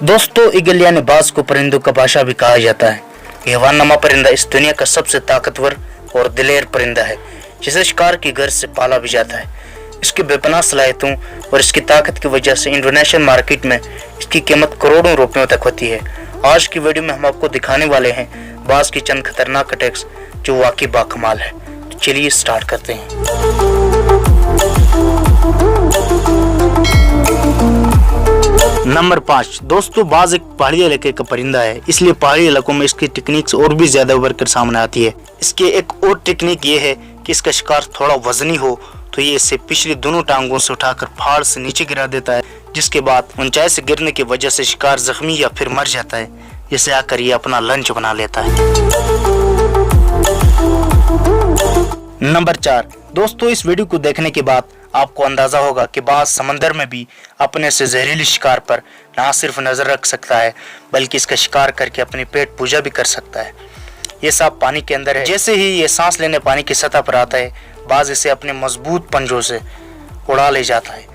दोस्तों, ईगल यानी बाज को परिंदों का भाषा भी कहा जाता है। यह हैवाननुमा परिंदा इस दुनिया का सबसे ताकतवर और दिलेर परिंदा है, जिसे शिकार की गर्ज से पाला भी जाता है। इसकी बेपनाह सलाहियतों और इसकी ताकत की वजह से इंटरनेशनल मार्केट में इसकी कीमत करोड़ों रुपयों तक होती है। आज की वीडियो में हम आपको दिखाने वाले हैं बाज की चंद खतरनाक अटैक्स जो वाकई बाकमाल है। तो चलिए स्टार्ट करते हैं। नंबर 5। दोस्तों, बाज एक पहाड़ी इलाके का परिंदा है, इसलिए पहाड़ी इलाकों में इसकी टेक्निक्स और भी ज्यादा उभर कर सामने आती है। इसकी एक और टेक्निक ये है कि इसका शिकार थोड़ा वजनी हो तो ये इसे पिछली दोनों टांगों से उठाकर पहाड़ से नीचे गिरा देता है, जिसके बाद ऊंचाई से गिरने की वजह से शिकार जख्मी या फिर मर जाता है, जिसे आकर ये अपना लंच बना लेता है। नंबर 4। दोस्तों, इस वीडियो को देखने के बाद आपको अंदाजा होगा कि बाज समंदर में भी अपने से जहरीले शिकार पर न सिर्फ नजर रख सकता है, बल्कि इसका शिकार करके अपनी पेट पूजा भी कर सकता है। ये सांप पानी के अंदर है। जैसे ही ये सांस लेने पानी की सतह पर आता है, बाज इसे अपने मजबूत पंजों से उड़ा ले जाता है।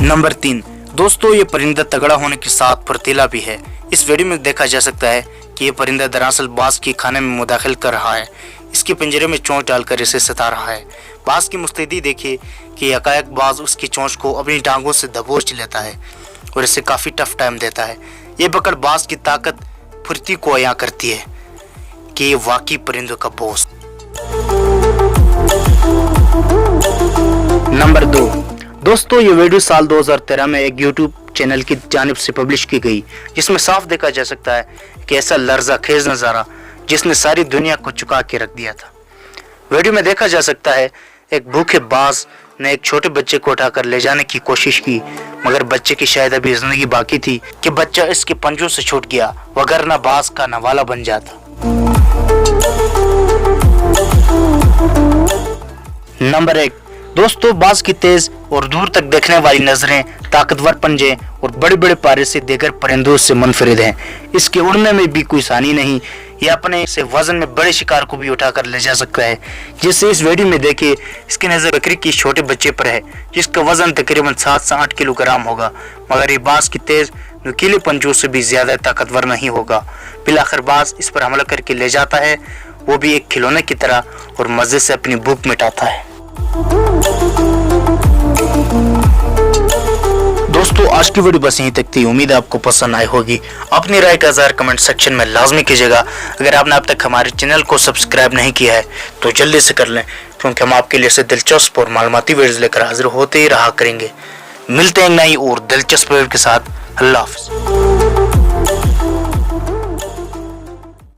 नंबर 3। दोस्तों, ये परिंदा तगड़ा होने के साथ फुर्तीला भी है। इस वीडियो में देखा जा सकता है कि ये परिंदा दरअसल बाज के खाने में मुदाखिल कर रहा है। इसके पिंजरे में चोंच डालकर इसे सता रहा है। बाज की मुस्तैदी देखिए कि एकाएक बाज उसकी चोंच को अपनी टांगों से दबोच लेता है और इसे काफी टफ टाइम देता है। ये पकड़ बाज की ताकत फुर्ती को अया करती है कि ये वाकई परिंदों का बॉस। नंबर 2। दोस्तों, ये वीडियो साल 2013 में एक यूट्यूब चैनल की जानिब से पब्लिश की गई, जिसमें साफ देखा जा सकता है कि ऐसा लर्जा खेज नजारा जिसने सारी दुनिया को चुका के रख दिया था। वीडियो में देखा जा सकता है एक भूखे बाज ने एक छोटे बच्चे को उठाकर ले जाने की कोशिश की, मगर बच्चे की शायद अभी जिंदगी बाकी थी कि बच्चा इसके पंजों से छूट गया, वगरना बाज का नवाला बन जाता। नंबर 1। दोस्तों, बाज की तेज और दूर तक देखने वाली नजरें, ताकतवर पंजे और बड़े बड़े पारे से देगर परिंदों से मुनफरिद हैं। इसके उड़ने में भी कोई आसानी नहीं। ये अपने से वजन में बड़े शिकार को भी उठाकर ले जा सकता है। जिससे इस वीडियो में देखिए इसकी नजर बकरी की छोटे बच्चे पर है, जिसका वजन तकरीबन 7 से 8 किलोग्राम होगा, मगर ये बाज की तेज नुकीले पंजों से भी ज्यादा ताकतवर नहीं होगा। फिलहाल बाज इस पर हमला करके ले जाता है, वो भी एक खिलौने की तरह, और मजे से अपनी भूख मिटाता है। दोस्तों, आज की वीडियो बस यहीं तक थी। उम्मीद है आपको पसंद आई होगी। अपनी राय का इज़हार कमेंट सेक्शन में लाजमी कीजिएगा। अगर आपने अब तक हमारे चैनल को सब्सक्राइब नहीं किया है तो जल्दी से कर लें, क्योंकि हम आपके लिए से दिलचस्प और मालूमाती वीडियोस लेकर हाजिर होते ही रहा करेंगे। मिलते हैं नई और दिलचस्प वीडियो के साथ। अल्लाह हाफ़िज़।